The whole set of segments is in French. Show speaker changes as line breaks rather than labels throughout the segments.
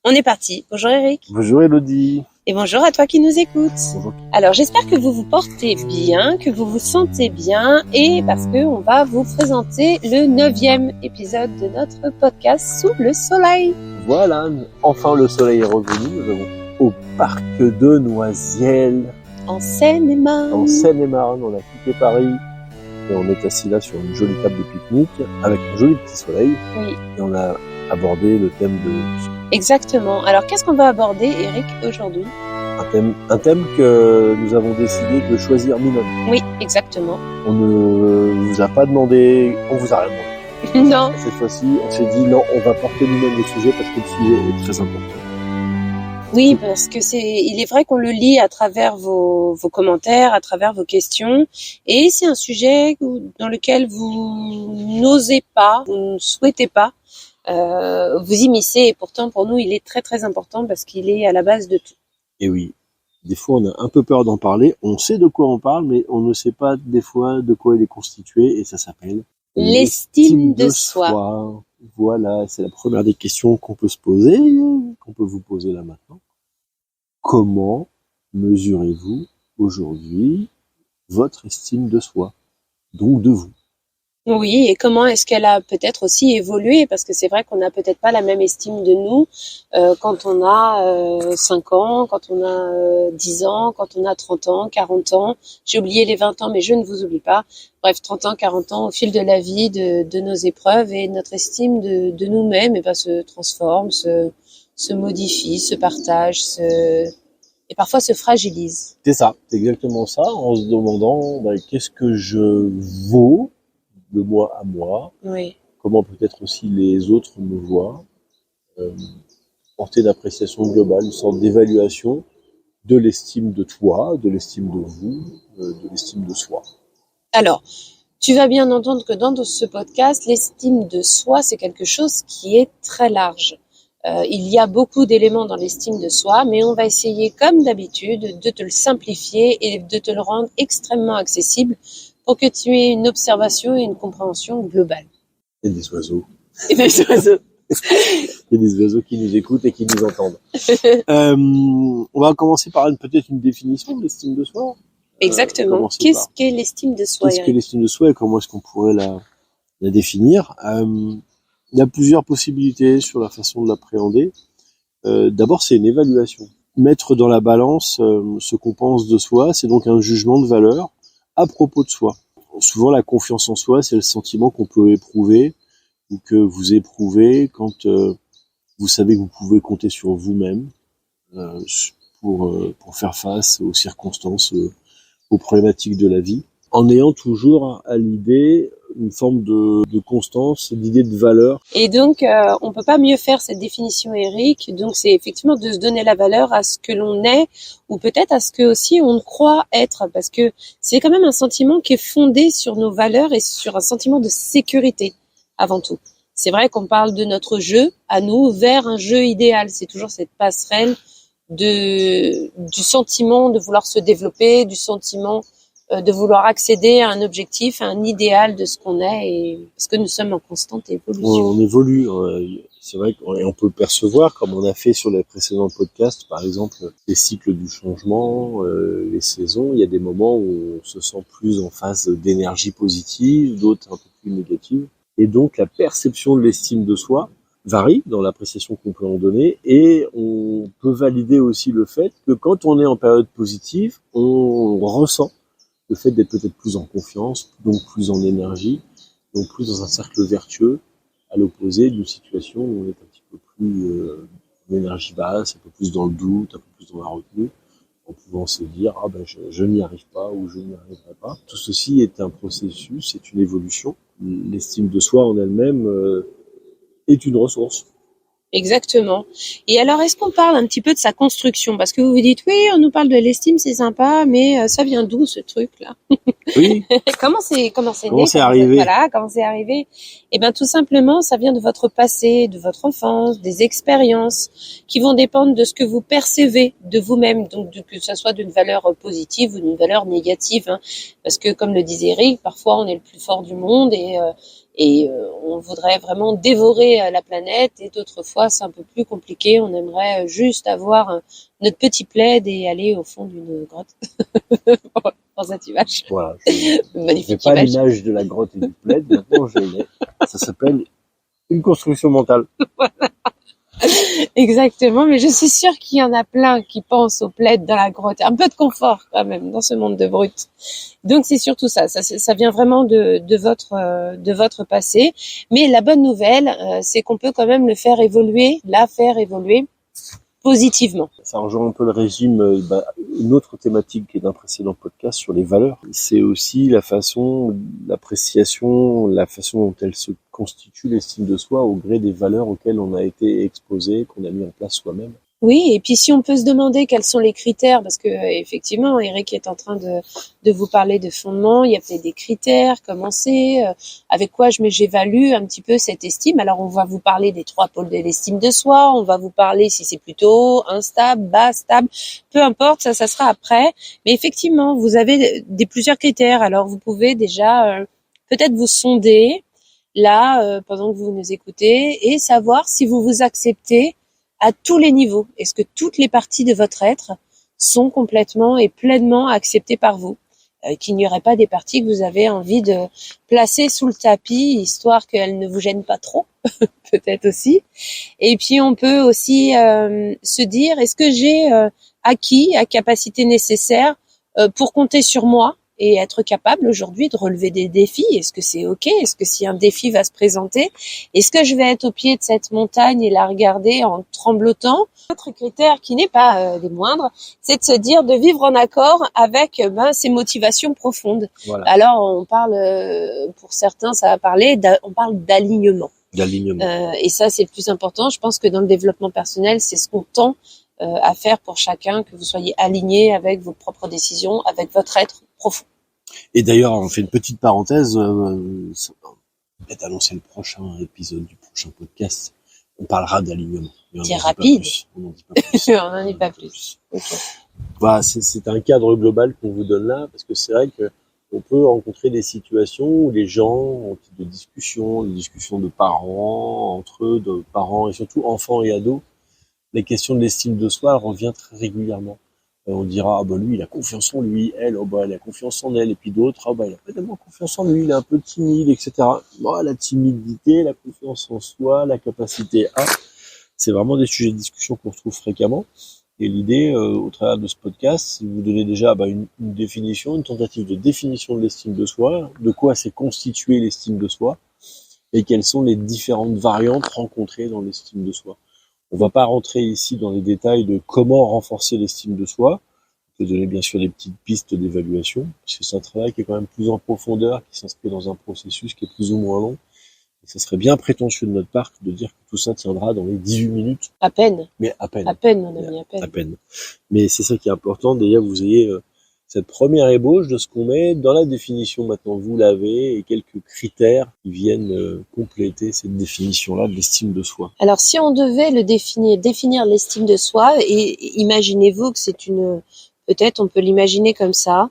On est parti. Bonjour Eric.
Bonjour Elodie.
Et bonjour à toi qui nous écoutes.
Bonjour.
Alors j'espère que vous vous portez bien, que vous vous sentez bien et parce que on va vous présenter le 9e épisode de notre podcast Sous le soleil.
Voilà, enfin le soleil est revenu. Nous avons au parc de Noisiel.
En Seine-et-Marne.
En Seine-et-Marne, on a quitté Paris et on est assis là sur une jolie table de pique-nique avec un joli petit soleil.
Oui.
Et on a abordé le thème de...
Exactement. Alors qu'est-ce qu'on va aborder Eric aujourd'hui ?
Un thème que nous avons décidé de choisir nous-mêmes.
Oui, exactement.
On ne vous a pas demandé, on vous a rien demandé.
Non.
Cette fois-ci, on s'est dit non, on va porter nous-mêmes le sujet parce que le sujet est très important.
Oui, parce que il est vrai qu'on le lit à travers vos commentaires, à travers vos questions, et c'est un sujet dans lequel vous n'osez pas, vous ne souhaitez pas vous immiscer, et pourtant pour nous il est très très important parce qu'il est à la base de tout.
Et oui, des fois on a un peu peur d'en parler, on sait de quoi on parle, mais on ne sait pas des fois de quoi il est constitué, et ça s'appelle
l'estime de soi.
Voilà, c'est la première des questions qu'on peut se poser, qu'on peut vous poser là maintenant. Comment mesurez-vous aujourd'hui votre estime de soi, donc de vous?
Oui, et comment est-ce qu'elle a peut-être aussi évolué, parce que c'est vrai qu'on n'a peut-être pas la même estime de nous quand on a 5 ans, quand on a 10 ans, quand on a 30 ans, 40 ans. J'ai oublié les 20 ans, mais je ne vous oublie pas. Bref, 30 ans, 40 ans, au fil de la vie, de nos épreuves, et notre estime de nous-mêmes se transforme, se modifie, se partage, et parfois se fragilise.
C'est ça, c'est exactement ça, en se demandant qu'est-ce que je vaux de moi à moi,
oui.
Comment peut-être aussi les autres me voient, portée d'appréciation globale, une sorte d'évaluation de l'estime de toi, de l'estime de vous, de l'estime de soi.
Alors, tu vas bien entendre que dans ce podcast, l'estime de soi, c'est quelque chose qui est très large. Il y a beaucoup d'éléments dans l'estime de soi, mais on va essayer, comme d'habitude, de te le simplifier et de te le rendre extrêmement accessible pour que tu aies une observation et une compréhension globale.
Et des oiseaux.
Et des oiseaux.
Et des oiseaux qui nous écoutent et qui nous entendent. On va commencer par peut-être une définition de l'estime de soi.
Exactement. Qu'est-ce qu'est l'estime de soi?
Qu'est-ce que l'estime de soi et comment est-ce qu'on pourrait la définir? Il y a plusieurs possibilités sur la façon de l'appréhender. D'abord, c'est une évaluation. Mettre dans la balance ce qu'on pense de soi, c'est donc un jugement de valeur à propos de soi. Souvent, la confiance en soi, c'est le sentiment qu'on peut éprouver ou que vous éprouvez quand vous savez que vous pouvez compter sur vous-même pour faire face aux circonstances, aux problématiques de la vie, en ayant toujours à l'idée une forme de constance, d'idée de valeur.
Et donc, on peut pas mieux faire cette définition, Eric. Donc, c'est effectivement de se donner la valeur à ce que l'on est, ou peut-être à ce que aussi on croit être, parce que c'est quand même un sentiment qui est fondé sur nos valeurs et sur un sentiment de sécurité, avant tout. C'est vrai qu'on parle de notre jeu, à nous, vers un jeu idéal. C'est toujours cette passerelle du sentiment de vouloir se développer, du sentiment de vouloir accéder à un objectif, à un idéal de ce qu'on est, et parce que nous sommes en constante évolution.
On évolue, c'est vrai qu'on peut percevoir, comme on a fait sur les précédents podcasts, par exemple, les cycles du changement, les saisons. Il y a des moments où on se sent plus en phase d'énergie positive, d'autres un peu plus négative. Et donc, la perception de l'estime de soi varie dans l'appréciation qu'on peut en donner, et on peut valider aussi le fait que quand on est en période positive, on ressent le fait d'être peut-être plus en confiance, donc plus en énergie, donc plus dans un cercle vertueux, à l'opposé d'une situation où on est un petit peu plus en énergie basse, un peu plus dans le doute, un peu plus dans la retenue, en pouvant se dire je n'y arrive pas ou je n'y arriverai pas. Tout ceci est un processus, c'est une évolution. L'estime de soi en elle-même est une ressource.
Exactement. Et alors, est-ce qu'on parle un petit peu de sa construction? Parce que vous vous dites, oui, on nous parle de l'estime, c'est sympa, mais ça vient d'où ce truc-là?
Oui.
Comment c'est né?
Comment c'est arrivé?
Voilà, comment c'est arrivé? Eh bien, tout simplement, ça vient de votre passé, de votre enfance, des expériences qui vont dépendre de ce que vous percevez de vous-même, donc que ça soit d'une valeur positive ou d'une valeur négative, hein. Parce que, comme le disait Eric, parfois on est le plus fort du monde et on voudrait vraiment dévorer la planète, et d'autres fois c'est un peu plus compliqué, on aimerait juste avoir notre petit plaid et aller au fond d'une grotte. Pour cette image.
Voilà. Je
Magnifique
pas
image.
l'image de la grotte et du plaid, maintenant je l'ai. Ça s'appelle une construction mentale.
Exactement, mais je suis sûre qu'il y en a plein qui pensent au plaid dans la grotte. Un peu de confort quand même dans ce monde de brut. Donc c'est surtout ça. Ça vient vraiment de votre passé. Mais la bonne nouvelle, c'est qu'on peut quand même le faire évoluer, la faire évoluer positivement.
Ça rejoint un peu le régime, une autre thématique qui est d'un précédent podcast sur les valeurs. C'est aussi la façon, l'appréciation, la façon dont elle se constitue l'estime de soi au gré des valeurs auxquelles on a été exposé, qu'on a mis en place soi-même.
Oui, et puis si on peut se demander quels sont les critères, parce que effectivement, Eric est en train de vous parler de fondements, il y a peut-être des critères, comment c'est, avec quoi j'évalue un petit peu cette estime. Alors on va vous parler des 3 pôles de l'estime de soi, on va vous parler si c'est plutôt instable, bas, stable, peu importe, ça sera après. Mais effectivement, vous avez plusieurs critères, alors vous pouvez déjà peut-être vous sonder là pendant que vous nous écoutez et savoir si vous vous acceptez à tous les niveaux. Est-ce que toutes les parties de votre être sont complètement et pleinement acceptées par vous? Qu'il n'y aurait pas des parties que vous avez envie de placer sous le tapis, histoire qu'elles ne vous gênent pas trop, peut-être aussi. Et puis on peut aussi se dire, est-ce que j'ai acquis la capacité nécessaire pour compter sur moi et être capable aujourd'hui de relever des défis? Est-ce que c'est OK? Est-ce que si un défi va se présenter, est-ce que je vais être au pied de cette montagne et la regarder en tremblotant? Autre critère qui n'est pas des moindres, c'est de se dire de vivre en accord avec ses motivations profondes.
Voilà.
Alors on parle, pour certains ça va parler, on parle d'alignement. Et ça c'est le plus important. Je pense que dans le développement personnel, c'est ce qu'on tend à faire pour chacun, que vous soyez aligné avec vos propres décisions, avec votre être profond.
Et d'ailleurs, on fait une petite parenthèse, on va annoncer le prochain épisode du prochain podcast. On parlera d'alignement.
C'est rapide.
On n'en dit pas plus.
On n'en dit pas plus. Okay.
Voilà, c'est un cadre global qu'on vous donne là, parce que c'est vrai que on peut rencontrer des situations où les gens ont des discussions de parents, entre eux, de parents et surtout enfants et ados. La question de l'estime de soi revient très régulièrement. On dira, lui, il a confiance en lui, elle, elle a confiance en elle, et puis d'autres, il a pas tellement confiance en lui, il est un peu timide, etc. La timidité, la confiance en soi, la capacité à, c'est vraiment des sujets de discussion qu'on retrouve fréquemment. Et l'idée, au travers de ce podcast, c'est de vous donner déjà une définition, une tentative de définition de l'estime de soi, de quoi s'est constituée l'estime de soi, et quelles sont les différentes variantes rencontrées dans l'estime de soi. On va pas rentrer ici dans les détails de comment renforcer l'estime de soi. On peut donner bien sûr des petites pistes d'évaluation, parce que c'est un travail qui est quand même plus en profondeur, qui s'inscrit dans un processus qui est plus ou moins long. Et ça serait bien prétentieux de notre part de dire que tout ça tiendra dans les 18 minutes.
À peine.
Mais à peine.
À peine, mon ami, à peine.
À peine. Mais c'est ça qui est important. D'ailleurs, vous ayez cette première ébauche de ce qu'on met dans la définition. Maintenant, vous l'avez, et quelques critères qui viennent compléter cette définition-là de l'estime de soi.
Alors, si on devait le définir l'estime de soi, et imaginez-vous que c'est peut-être on peut l'imaginer comme ça,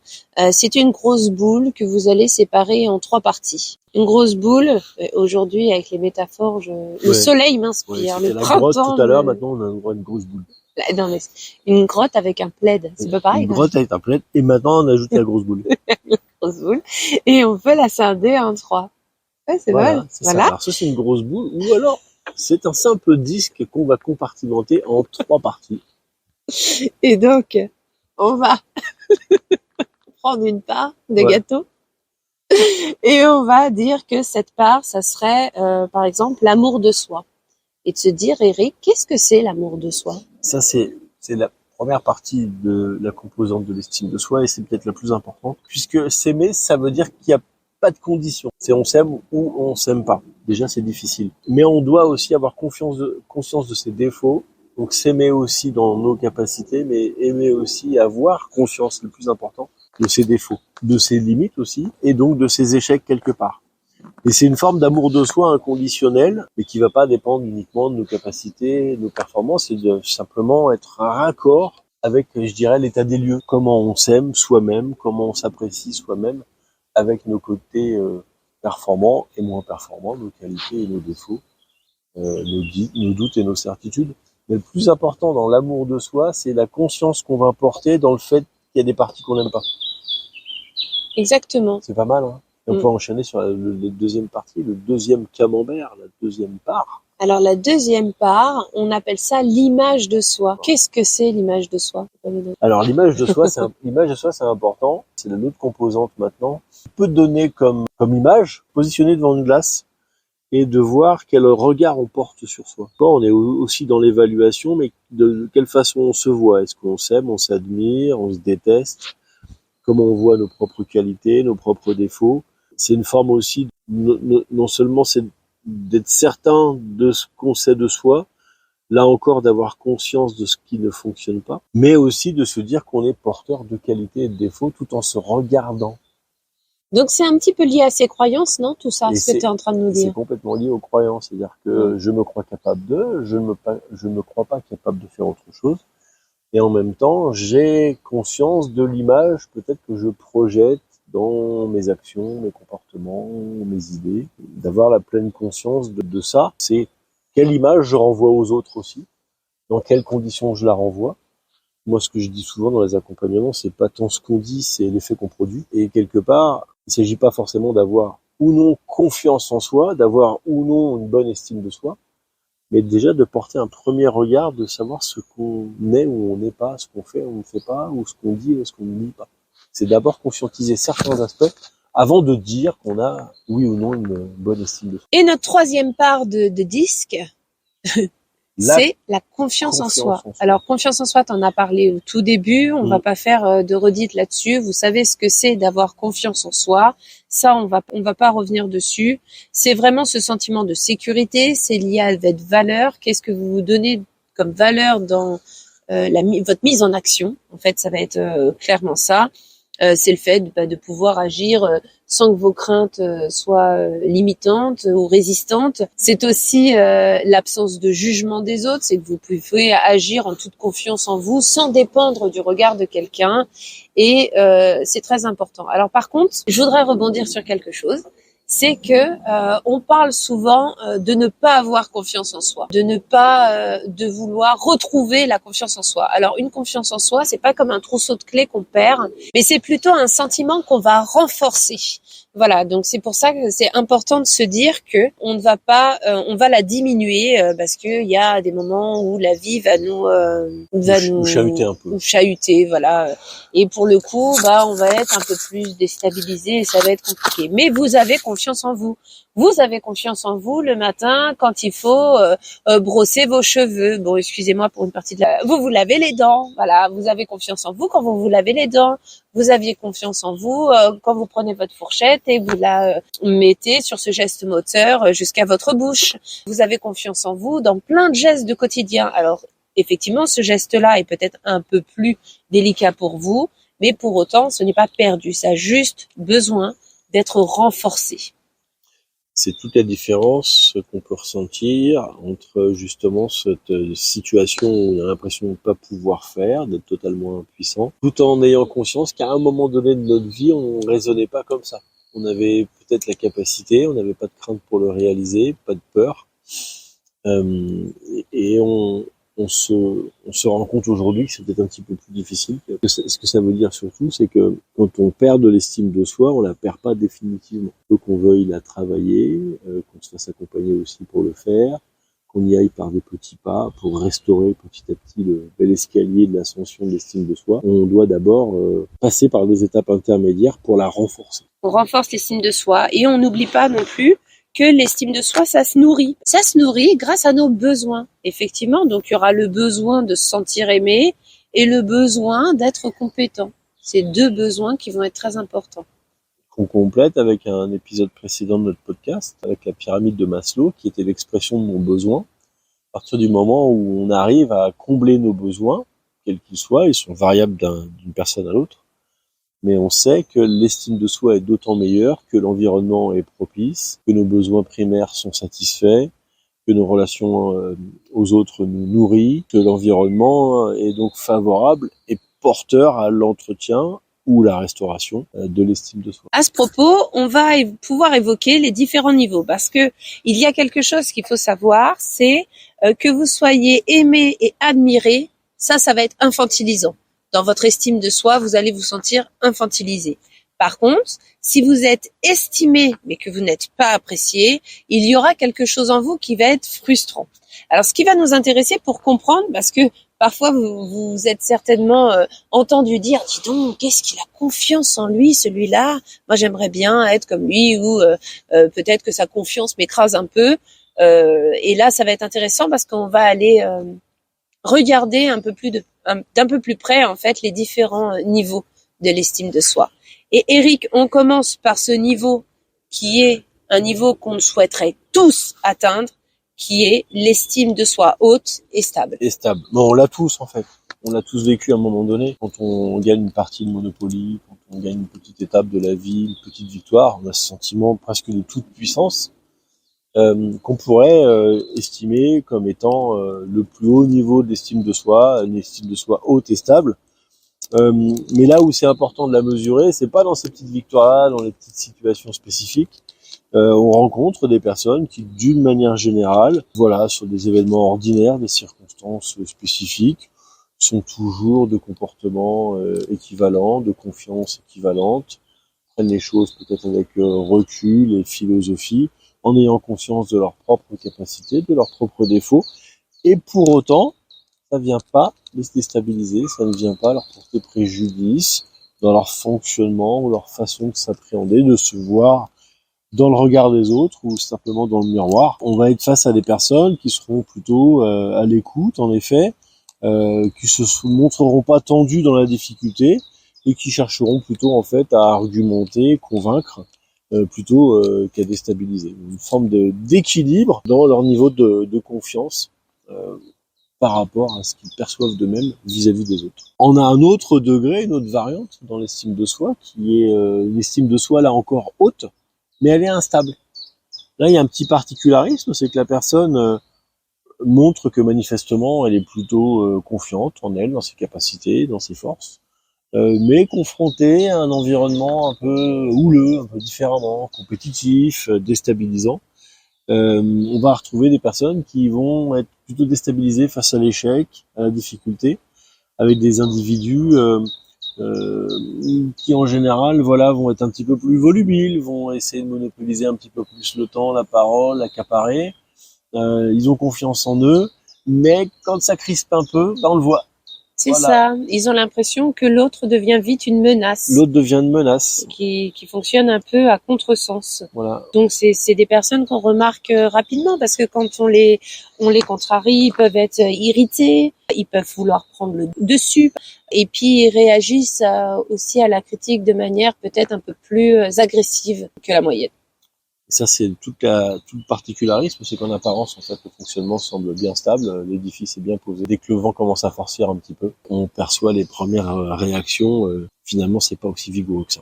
c'est une grosse boule que vous allez séparer en 3 parties. Une grosse boule, aujourd'hui avec les métaphores, le soleil m'inspire, le
la
printemps.
Grotte tout à l'heure, maintenant on a droit à une grosse boule.
Non, mais une grotte avec un plaid, c'est pas pareil.
Une grotte avec un plaid, et maintenant on ajoute la grosse boule.
La grosse boule, et on peut la scinder en 3. Ouais, c'est vrai. Voilà.
Alors ça c'est une grosse boule, ou alors c'est un simple disque qu'on va compartimenter en 3 parties.
Et donc, on va prendre une part de gâteau et on va dire que cette part, ça serait par exemple l'amour de soi. Et de se dire, Eric, qu'est-ce que c'est l'amour de soi?
Ça c'est la première partie de la composante de l'estime de soi, et c'est peut-être la plus importante, puisque s'aimer, ça veut dire qu'il n'y a pas de condition. C'est on s'aime ou on s'aime pas. Déjà c'est difficile. Mais on doit aussi avoir conscience de ses défauts. Donc s'aimer aussi dans nos capacités, mais aimer aussi avoir conscience, le plus important, de ses défauts, de ses limites aussi, et donc de ses échecs quelque part. Et c'est une forme d'amour de soi inconditionnel, mais qui va pas dépendre uniquement de nos capacités, de nos performances, et de simplement être raccord avec, je dirais, l'état des lieux. Comment on s'aime soi-même, comment on s'apprécie soi-même, avec nos côtés performants et moins performants, nos qualités et nos défauts, nos doutes et nos certitudes. Mais le plus important dans l'amour de soi, c'est la conscience qu'on va porter dans le fait qu'il y a des parties qu'on n'aime pas.
Exactement.
C'est pas mal, hein. Et on peut enchaîner sur la deuxième partie, le deuxième camembert, la deuxième part.
Alors la deuxième part, on appelle ça l'image de soi. Qu'est-ce que c'est l'image de soi?
Alors l'image de soi, c'est important. C'est notre composante maintenant. On peut donner comme image, positionner devant une glace et de voir quel regard on porte sur soi. On est aussi dans l'évaluation, mais de quelle façon on se voit. Est-ce qu'on s'aime, on s'admire, on se déteste? Comment on voit nos propres qualités, nos propres défauts? C'est une forme aussi, non seulement c'est d'être certain de ce qu'on sait de soi, là encore d'avoir conscience de ce qui ne fonctionne pas, mais aussi de se dire qu'on est porteur de qualités et de défauts tout en se regardant.
Donc c'est un petit peu lié à ses croyances, non, tout ça, ce que tu es en train de nous dire?
C'est complètement lié aux croyances, c'est-à-dire que je me crois capable je ne me crois pas capable de faire autre chose, et en même temps j'ai conscience de l'image peut-être que je projette dans mes actions, mes comportements, mes idées, d'avoir la pleine conscience de ça. C'est quelle image je renvoie aux autres aussi, dans quelles conditions je la renvoie. Moi, ce que je dis souvent dans les accompagnements, c'est pas tant ce qu'on dit, c'est l'effet qu'on produit. Et quelque part, il s'agit pas forcément d'avoir ou non confiance en soi, d'avoir ou non une bonne estime de soi, mais déjà de porter un premier regard, de savoir ce qu'on est ou on n'est pas, ce qu'on fait ou on ne fait pas, ou ce qu'on dit ou ce qu'on ne dit pas. C'est d'abord conscientiser certains aspects avant de dire qu'on a, oui ou non, une bonne estime de soi.
Et notre troisième part de disque, c'est la confiance en soi. Alors, confiance en soi, tu en as parlé au tout début. On va pas faire de redite là-dessus. Vous savez ce que c'est d'avoir confiance en soi. Ça, on va pas revenir dessus. C'est vraiment ce sentiment de sécurité. C'est lié à votre valeur. Qu'est-ce que vous vous donnez comme valeur dans votre mise en action? En fait, ça va être clairement ça. C'est le fait de pouvoir agir sans que vos craintes soient limitantes ou résistantes. C'est aussi l'absence de jugement des autres, c'est que vous pouvez agir en toute confiance en vous sans dépendre du regard de quelqu'un, et c'est très important. Alors par contre, je voudrais rebondir sur quelque chose. C'est que on parle souvent de ne pas avoir confiance en soi, de ne pas de vouloir retrouver la confiance en soi. Alors une confiance en soi, c'est pas comme un trousseau de clés qu'on perd, mais c'est plutôt un sentiment qu'on va renforcer. Voilà, donc c'est pour ça que c'est important de se dire que on ne va pas, on va la diminuer parce que il y a des moments où la vie va nous
chahuter un peu,
chahuter, voilà. Et pour le coup, on va être un peu plus déstabilisé et ça va être compliqué. Mais vous avez confiance en vous. Vous avez confiance en vous le matin quand il faut brosser vos cheveux. Bon, excusez-moi pour une partie de la... Vous lavez les dents, voilà. Vous avez confiance en vous quand vous vous lavez les dents. Vous aviez confiance en vous quand vous prenez votre fourchette et vous la mettez sur ce geste moteur jusqu'à votre bouche. Vous avez confiance en vous dans plein de gestes de quotidien. Alors, effectivement, ce geste-là est peut-être un peu plus délicat pour vous, mais pour autant, ce n'est pas perdu. Ça a juste besoin d'être renforcé.
C'est toute la différence qu'on peut ressentir entre justement cette situation où on a l'impression de ne pas pouvoir faire, d'être totalement impuissant, tout en ayant conscience qu'à un moment donné de notre vie, on ne raisonnait pas comme ça. On avait peut-être la capacité, on n'avait pas de crainte pour le réaliser, pas de peur, et on se rend compte aujourd'hui que c'est peut-être un petit peu plus difficile. Ce que ça veut dire surtout, c'est que quand on perd de l'estime de soi, on la perd pas définitivement. Il faut qu'on veuille la travailler, qu'on se fasse accompagner aussi pour le faire, qu'on y aille par des petits pas pour restaurer petit à petit le bel escalier de l'ascension de l'estime de soi. On doit d'abord passer par des étapes intermédiaires pour la renforcer.
On renforce l'estime de soi et on n'oublie pas non plus que l'estime de soi, ça se nourrit. Ça se nourrit grâce à nos besoins, effectivement. Donc, il y aura le besoin de se sentir aimé et le besoin d'être compétent. C'est deux besoins qui vont être très importants.
Qu'on complète avec un épisode précédent de notre podcast, avec la pyramide de Maslow, qui était l'expression de mon besoin. À partir du moment où on arrive à combler nos besoins, quels qu'ils soient, ils sont variables d'une personne à l'autre, mais on sait que l'estime de soi est d'autant meilleure que l'environnement est propice, que nos besoins primaires sont satisfaits, que nos relations aux autres nous nourrissent, que l'environnement est donc favorable et porteur à l'entretien ou la restauration de l'estime de soi.
À ce propos, on va pouvoir évoquer les différents niveaux parce que il y a quelque chose qu'il faut savoir, c'est que vous soyez aimé et admiré, ça va être infantilisant. Dans votre estime de soi, vous allez vous sentir infantilisé. Par contre, si vous êtes estimé mais que vous n'êtes pas apprécié, il y aura quelque chose en vous qui va être frustrant. Alors, ce qui va nous intéresser pour comprendre, parce que parfois vous êtes certainement entendu dire, dis donc, qu'est-ce qu'il a confiance en lui, celui-là. Moi, j'aimerais bien être comme lui, ou peut-être que sa confiance m'écrase un peu. Et là, ça va être intéressant parce qu'on va aller regarder d'un peu plus près en fait les différents niveaux de l'estime de soi. Et Eric, on commence par ce niveau qui est un niveau qu'on souhaiterait tous atteindre, qui est l'estime de soi haute et stable.
Et stable. Bon, on l'a tous en fait. On l'a tous vécu à un moment donné. Quand on gagne une partie de Monopoly, quand on gagne une petite étape de la vie, une petite victoire, on a ce sentiment presque de toute puissance qu'on pourrait estimer comme étant le plus haut niveau d'estime de soi, une estime de soi haute et stable. Mais là où c'est important de la mesurer, c'est pas dans ces petites victoires-là, dans les petites situations spécifiques. On rencontre des personnes qui, d'une manière générale, voilà, sur des événements ordinaires, des circonstances spécifiques, sont toujours de comportements équivalents, de confiance équivalente, prennent les choses peut-être avec recul et philosophie, en ayant conscience de leurs propres capacités, de leurs propres défauts, et pour autant, ça vient pas les déstabiliser, ça ne vient pas leur porter préjudice dans leur fonctionnement ou leur façon de s'appréhender, de se voir dans le regard des autres ou simplement dans le miroir. On va être face à des personnes qui seront plutôt à l'écoute, en effet, qui se montreront pas tendues dans la difficulté et qui chercheront plutôt en fait à argumenter, convaincre, plutôt qu'à déstabiliser. Une forme d'équilibre dans leur niveau de confiance par rapport à ce qu'ils perçoivent d'eux-mêmes vis-à-vis des autres. On a un autre degré, une autre variante dans l'estime de soi, qui est une estime de soi là encore haute, mais elle est instable. Là, il y a un petit particularisme, c'est que la personne montre que manifestement, elle est plutôt confiante en elle, dans ses capacités, dans ses forces, mais confrontée à un environnement un peu houleux, un peu différemment, compétitif, déstabilisant. On va retrouver des personnes qui vont être plutôt déstabilisées face à l'échec, à la difficulté, avec des individus qui en général voilà vont être un petit peu plus volubiles, vont essayer de monopoliser un petit peu plus le temps, la parole, l'accaparer. Ils ont confiance en eux, mais quand ça crispe un peu, on le voit.
C'est ça. Ils ont l'impression que l'autre devient vite une menace.
L'autre devient une menace.
Qui fonctionne un peu à contresens.
Voilà.
Donc c'est des personnes qu'on remarque rapidement parce que quand on les contrarie, ils peuvent être irrités, ils peuvent vouloir prendre le dessus et puis ils réagissent aussi à la critique de manière peut-être un peu plus agressive que la moyenne.
Et ça, c'est tout le particularisme, c'est qu'en apparence, en fait, le fonctionnement semble bien stable, l'édifice est bien posé. Dès que le vent commence à farcir un petit peu, on perçoit les premières réactions. Finalement, c'est pas aussi vigoureux que ça.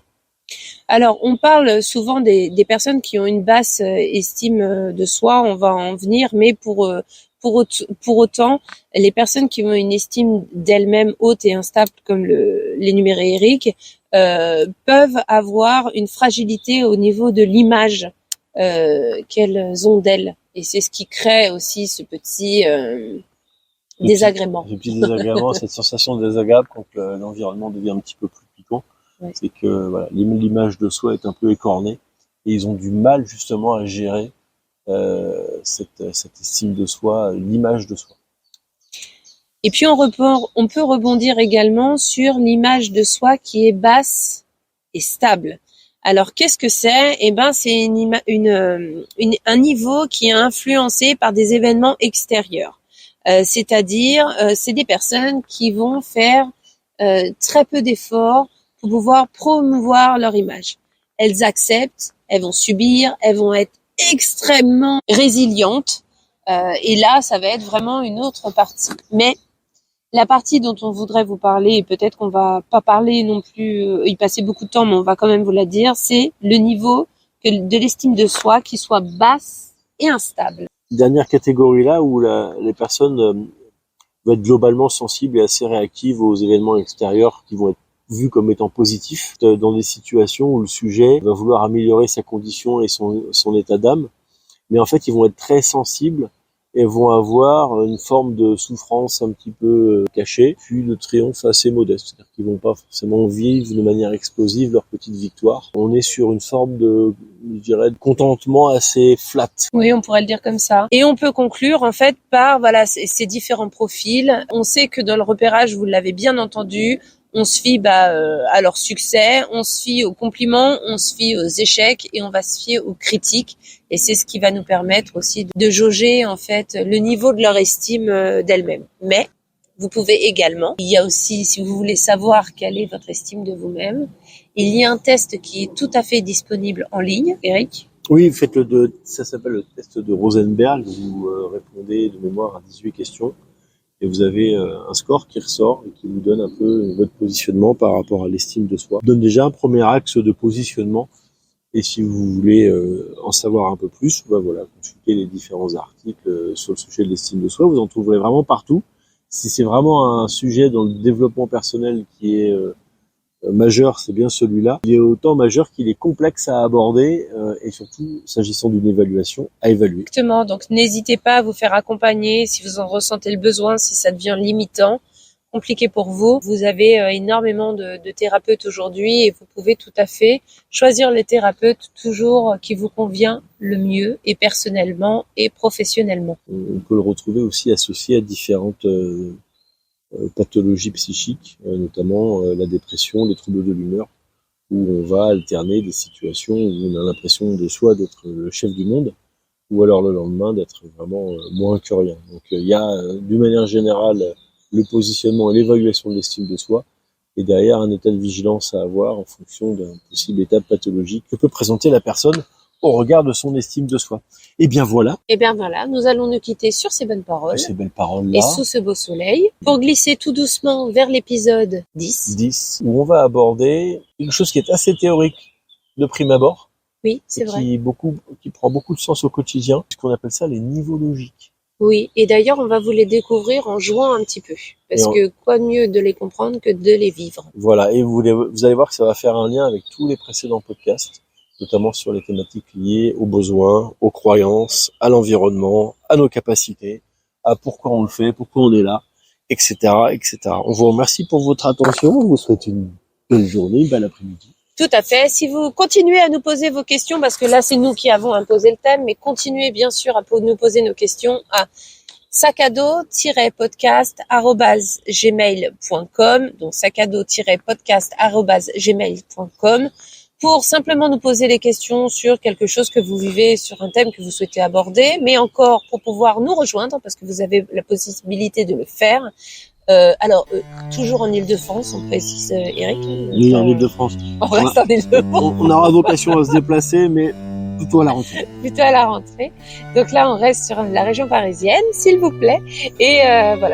Alors, on parle souvent des personnes qui ont une basse estime de soi, on va en venir, mais pour autant, les personnes qui ont une estime d'elles-mêmes haute et instable, comme l'énuméré Eric, peuvent avoir une fragilité au niveau de l'image qu'elles ont d'elles. Et c'est ce qui crée aussi ce petit désagrément.
Ce petit désagrément, cette sensation désagréable quand l'environnement devient un petit peu plus piquant. Ouais. C'est que voilà, l'image de soi est un peu écornée et ils ont du mal justement à gérer cette estime de soi, l'image de soi.
Et puis on peut rebondir également sur l'image de soi qui est basse et stable. Alors qu'est-ce que c'est ? Eh ben c'est un niveau qui est influencé par des événements extérieurs. C'est-à-dire c'est des personnes qui vont faire très peu d'efforts pour pouvoir promouvoir leur image. Elles acceptent, elles vont subir, elles vont être extrêmement résilientes. Et là, ça va être vraiment une autre partie. Mais la partie dont on voudrait vous parler, et peut-être qu'on va pas parler non plus, y passer beaucoup de temps, mais on va quand même vous la dire, c'est le niveau de l'estime de soi qui soit basse et instable.
Dernière catégorie là où les personnes vont être globalement sensibles et assez réactives aux événements extérieurs qui vont être vu comme étant positif dans des situations où le sujet va vouloir améliorer sa condition et son état d'âme. Mais en fait, ils vont être très sensibles et vont avoir une forme de souffrance un petit peu cachée, puis de triomphe assez modeste. C'est-à-dire qu'ils vont pas forcément vivre de manière explosive leur petite victoire. On est sur une forme de, je dirais, de contentement assez flat.
Oui, on pourrait le dire comme ça. Et on peut conclure en fait par ces différents profils. On sait que dans le repérage, vous l'avez bien entendu, on se fie à leur succès, on se fie aux compliments, on se fie aux échecs et on va se fier aux critiques. Et c'est ce qui va nous permettre aussi de jauger en fait le niveau de leur estime d'elles-mêmes. Mais vous pouvez également, il y a aussi, si vous voulez savoir quelle est votre estime de vous-même, il y a un test qui est tout à fait disponible en ligne, Eric.
Oui, ça s'appelle le test de Rosenberg. Vous répondez de mémoire à 18 questions. Et vous avez un score qui ressort et qui vous donne un peu votre positionnement par rapport à l'estime de soi. Ça donne déjà un premier axe de positionnement. Et si vous voulez en savoir un peu plus, consultez les différents articles sur le sujet de l'estime de soi. Vous en trouverez vraiment partout. Si c'est vraiment un sujet dans le développement personnel qui est majeur, c'est bien celui-là. Il est autant majeur qu'il est complexe à aborder et surtout, s'agissant d'une évaluation, à évaluer.
Exactement, donc n'hésitez pas à vous faire accompagner si vous en ressentez le besoin, si ça devient limitant, compliqué pour vous. Vous avez énormément de thérapeutes aujourd'hui et vous pouvez tout à fait choisir le thérapeute toujours qui vous convient le mieux et personnellement et professionnellement.
On peut le retrouver aussi associé à différentes pathologies psychiques, notamment la dépression, les troubles de l'humeur, où on va alterner des situations où on a l'impression de soi d'être le chef du monde, ou alors le lendemain d'être vraiment moins que rien. Donc il y a d'une manière générale le positionnement et l'évaluation de l'estime de soi, et derrière un état de vigilance à avoir en fonction d'un possible état pathologique que peut présenter la personne au regard de son estime de soi. Et bien voilà.
Et bien voilà, nous allons nous quitter sur ces bonnes paroles.
Ces belles paroles-là.
Et sous ce beau soleil, pour glisser tout doucement vers l'épisode 10.
Où on va aborder quelque chose qui est assez théorique de prime abord.
Oui, c'est vrai.
Qui prend beaucoup de sens au quotidien, puisqu'on appelle ça les niveaux logiques.
Oui, et d'ailleurs, on va vous les découvrir en jouant un petit peu. Parce que quoi de mieux de les comprendre que de les vivre.
Voilà, et vous allez voir que ça va faire un lien avec tous les précédents podcasts, notamment sur les thématiques liées aux besoins, aux croyances, à l'environnement, à nos capacités, à pourquoi on le fait, pourquoi on est là, etc., etc. On vous remercie pour votre attention, on vous souhaite une belle journée, une belle après-midi.
Tout à fait. Si vous continuez à nous poser vos questions, parce que là, c'est nous qui avons imposé le thème, mais continuez bien sûr à nous poser nos questions à sacado-podcast@gmail.com, donc sacado-podcast@gmail.com, pour simplement nous poser des questions sur quelque chose que vous vivez, sur un thème que vous souhaitez aborder, mais encore pour pouvoir nous rejoindre, parce que vous avez la possibilité de le faire. Toujours en Île-de-France, on précise, Eric.
Oui, en Île-de-France.
On reste en Île-de-France.
On aura vocation à se déplacer, mais plutôt à la rentrée.
Plutôt à la rentrée. Donc là, on reste sur la région parisienne, s'il vous plaît. Et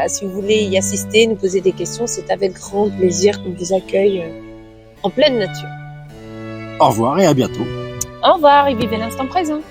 si vous voulez y assister, nous poser des questions, c'est avec grand plaisir qu'on vous accueille en pleine nature.
Au revoir et à bientôt.
Au revoir et vivez l'instant présent.